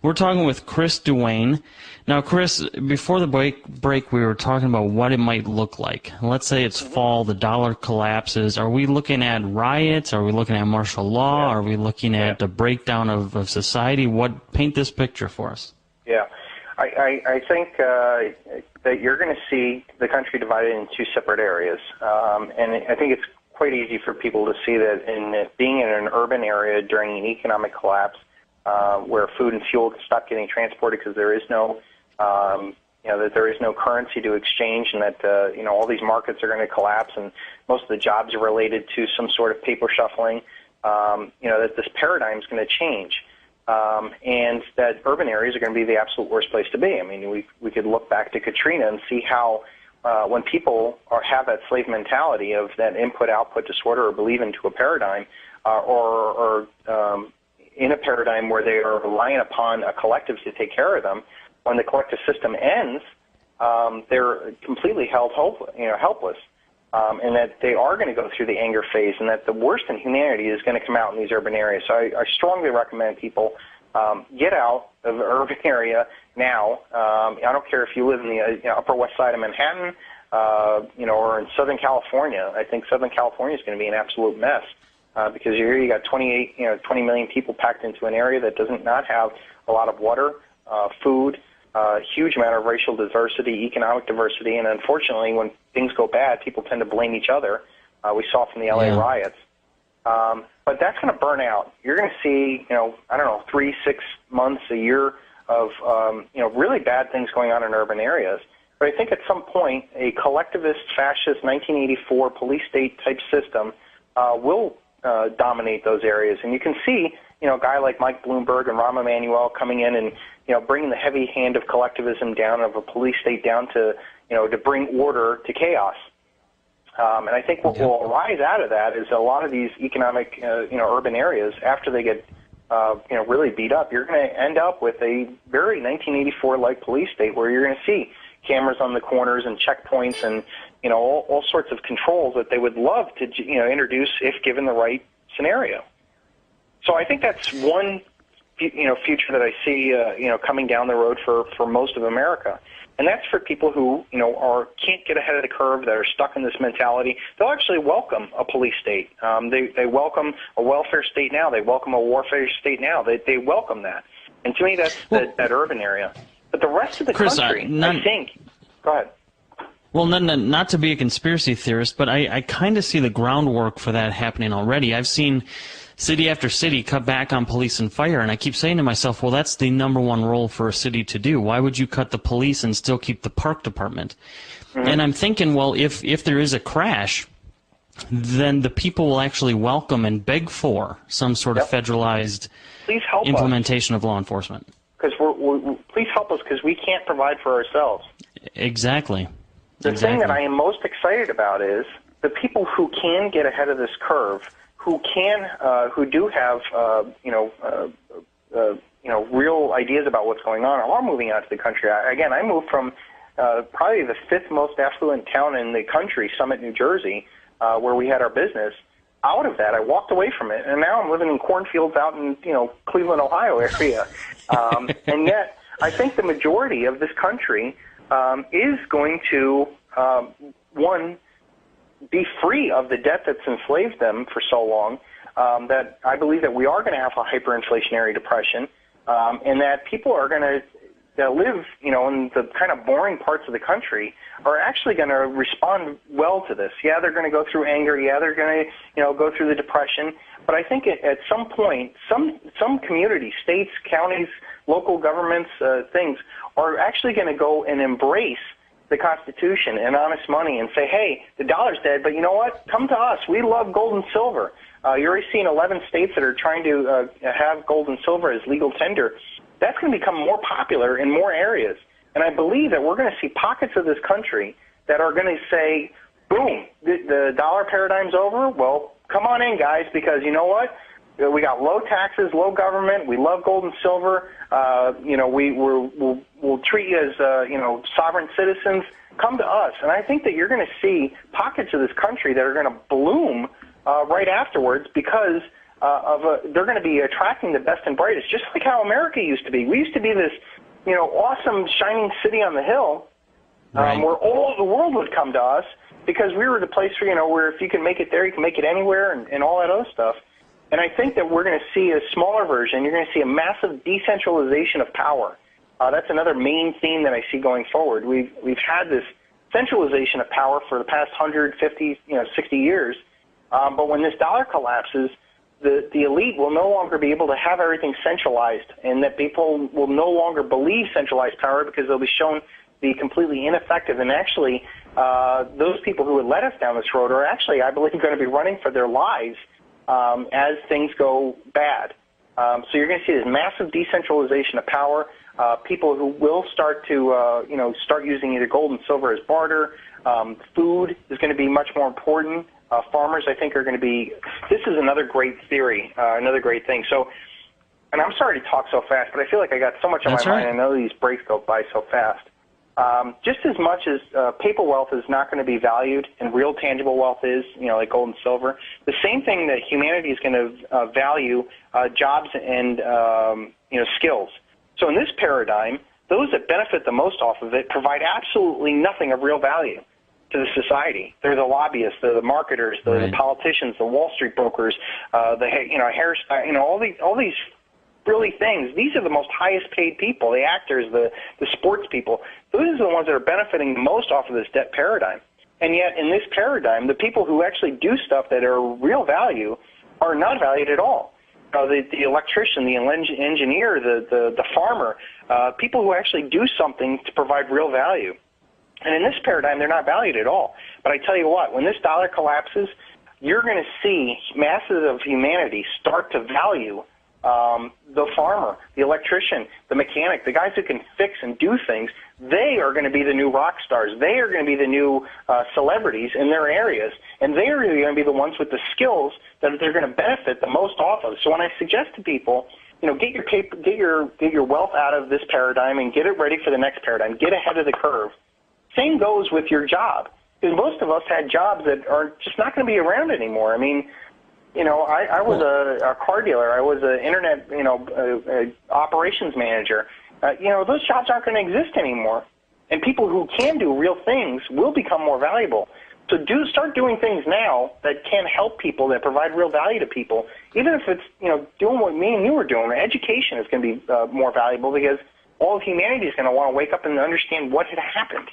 We're talking with Chris Duane. Now, Chris, before the break, we were talking about what it might look like. Let's say it's fall, the dollar collapses. Are we looking at riots? Are we looking at martial law? Are we looking at a breakdown of society? Paint this picture for us. Yeah. I think that you're going to see the country divided into two separate areas. And I think it's quite easy for people to see that in being in an urban area during an economic collapse where food and fuel can stop getting transported because there is no, that there is no currency to exchange, and that, all these markets are going to collapse, and most of the jobs are related to some sort of paper shuffling, that this paradigm is going to change. And that urban areas are going to be the absolute worst place to be. I mean, we could look back to Katrina and see how when people have that slave mentality of that input-output disorder or believe into a paradigm or in a paradigm where they are relying upon a collective to take care of them, when the collective system ends, they're completely helpless. And that they are going to go through the anger phase, and that the worst in humanity is going to come out in these urban areas. So I strongly recommend people get out of the urban area now. I don't care if you live in the Upper West Side of Manhattan, or in Southern California. I think Southern California is going to be an absolute mess because here you got 20 million people packed into an area that does not have a lot of water, food, huge amount of racial diversity, economic diversity, and unfortunately, when things go bad, people tend to blame each other. We saw from the LA riots. But that's going to burn out. You're going to see, 3, 6 months, a year of, really bad things going on in urban areas. But I think at some point, a collectivist, fascist, 1984 police state type system will dominate those areas. And you can see, a guy like Mike Bloomberg and Rahm Emanuel coming in and, bringing the heavy hand of collectivism down, of a police state down to, to bring order to chaos. And I think what will arise out of that is a lot of these economic, urban areas, after they get, really beat up, you're going to end up with a very 1984-like police state where you're going to see cameras on the corners and checkpoints and, all sorts of controls that they would love to, introduce if given the right scenario. So I think that's one, future that I see, coming down the road for most of America. And that's for people who, can't get ahead of the curve, that are stuck in this mentality. They'll actually welcome a police state. They welcome a welfare state now. They welcome a warfare state now. They welcome that. And to me, that's that urban area. But the rest of the country, I think... Go ahead. Well, not to be a conspiracy theorist, but I kind of see the groundwork for that happening already. I've seen city after city cut back on police and fire, and I keep saying to myself, well, that's the number one role for a city to do. Why would you cut the police and still keep the park department? Mm-hmm. And I'm thinking, well, if there is a crash, then the people will actually welcome and beg for some sort of federalized implementation of law enforcement. Because please help us, because we can't provide for ourselves. Exactly. The thing that I am most excited about is the people who can get ahead of this curve, who do have, real ideas about what's going on, are moving out to the country. I moved from probably the 5th most affluent town in the country, Summit, New Jersey, where we had our business. Out of that, I walked away from it, and now I'm living in cornfields out in, Cleveland, Ohio area. And yet, I think the majority of this country is going to, be free of the debt that's enslaved them for so long, that I believe that we are going to have a hyperinflationary depression, and that people are going to live, in the kind of boring parts of the country are actually going to respond well to this. Yeah, they're going to go through anger. Yeah, they're going to, go through the depression. But I think at some point, some communities, states, counties, local governments, things are actually going to go and embrace the Constitution and honest money and say, hey, the dollar's dead, but you know what? Come to us. We love gold and silver. You're already seeing 11 states that are trying to have gold and silver as legal tender. That's going to become more popular in more areas. And I believe that we're going to see pockets of this country that are going to say, boom, the dollar paradigm's over. Well, come on in, guys, because you know what? We got low taxes, low government. We love gold and silver. We'll treat you as, sovereign citizens. Come to us. And I think that you're going to see pockets of this country that are going to bloom right afterwards because they're going to be attracting the best and brightest, just like how America used to be. We used to be this, awesome shining city on the hill, right. where all the world would come to us because we were the place where if you can make it there, you can make it anywhere, and all that other stuff. And I think that we're going to see a smaller version. You're going to see a massive decentralization of power. That's another main theme that I see going forward. We've had this centralization of power for the past 150, 60 years. But when this dollar collapses, the elite will no longer be able to have everything centralized, and that people will no longer believe centralized power because they'll be shown to be completely ineffective. And actually, those people who would let us down this road are actually, I believe, going to be running for their lives as things go bad. So you're going to see this massive decentralization of power. People who will start to, start using either gold and silver as barter. Food is going to be much more important. Farmers, I think, are going to be. This is another great theory, another great thing. So, and I'm sorry to talk so fast, but I feel like I got so much on my mind. I know these breaks go by so fast. Just as much as paper wealth is not going to be valued and real tangible wealth is, like gold and silver, the same thing that humanity is going to value jobs and, skills. So in this paradigm, those that benefit the most off of it provide absolutely nothing of real value to the society. They're the lobbyists, they're the marketers, they're the politicians, the Wall Street brokers, hairstyle, all these really things. These are the most highest paid people, the actors, the sports people. Those are the ones that are benefiting the most off of this debt paradigm. And yet in this paradigm, the people who actually do stuff that are real value are not valued at all. The electrician, the engineer, the farmer, people who actually do something to provide real value. And in this paradigm, they're not valued at all. But I tell you what, when this dollar collapses, you're going to see masses of humanity start to value the farmer, the electrician, the mechanic, the guys who can fix and do things. They are going to be the new rock stars. They are going to be the new celebrities in their areas, and they are really going to be the ones with the skills that they're going to benefit the most off of. So when I suggest to people, get your wealth out of this paradigm and get it ready for the next paradigm, get ahead of the curve. Same goes with your job, because most of us had jobs that are just not going to be around anymore. I mean, I was a car dealer. I was an internet, operations manager. Those jobs aren't going to exist anymore. And people who can do real things will become more valuable. So start doing things now that can help people, that provide real value to people. Even if it's, doing what me and you were doing, education is going to be more valuable because all of humanity is going to want to wake up and understand what had happened.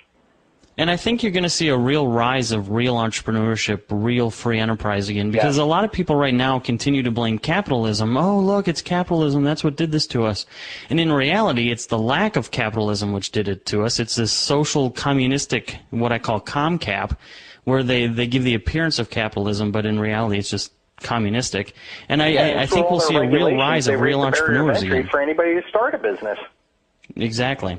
And I think you're going to see a real rise of real entrepreneurship, real free enterprise again, because a lot of people right now continue to blame capitalism. Oh, look, it's capitalism. That's what did this to us. And in reality, it's the lack of capitalism which did it to us. It's this social communistic, what I call ComCap, where they give the appearance of capitalism, but in reality it's just communistic. And I think we'll see a real rise of real entrepreneurs again. For anybody to start a business. Exactly.